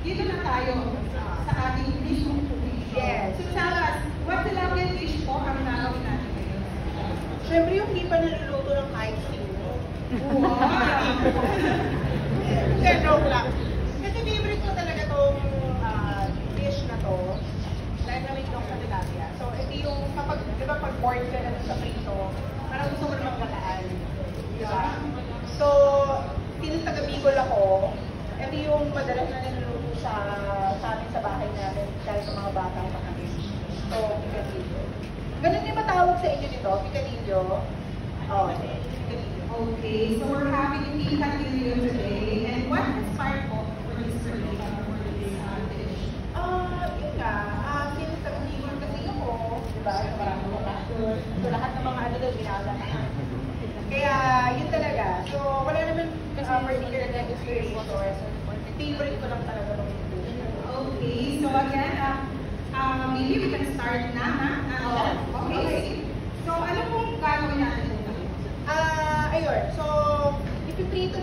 dito na tayo sa ating dish of cooking. Yes. So tell us, what Tilapia dish po ang gagawin natin ngayon? Siyempre yung hindi pa naluluto ng kahit sino. Wow! Joke lang. Kasi favorite ko talaga tong dish na to. Dahil na-make lang sa tilapia. So, ito yung kapag, di ba pag board ka na sa prito, parang gusto mo naman gataan. Di ba? So, since taga-Bicol ako, ito yung madalas na niluluto sa amin sa bahay namin dahil sa mga batang makakit. So, picadillo. Ganun yung matawag sa inyo dito, picadillo. Oh, picadillo. Okay, so we're having picadillo today. And what inspired po for this dish? Yun nga, since taga-Bicol kasi ako, di ba, maraming lokasyon. So, lahat ng mga ano doon, ginagawa. Kaya, yun talaga. So, wala naman particular na experience or favorite ko lang talaga ng food. Okay, so again, maybe we can start na, ha? Okay. So, ano pong gagawin natin? Ayun, so, ipiprito na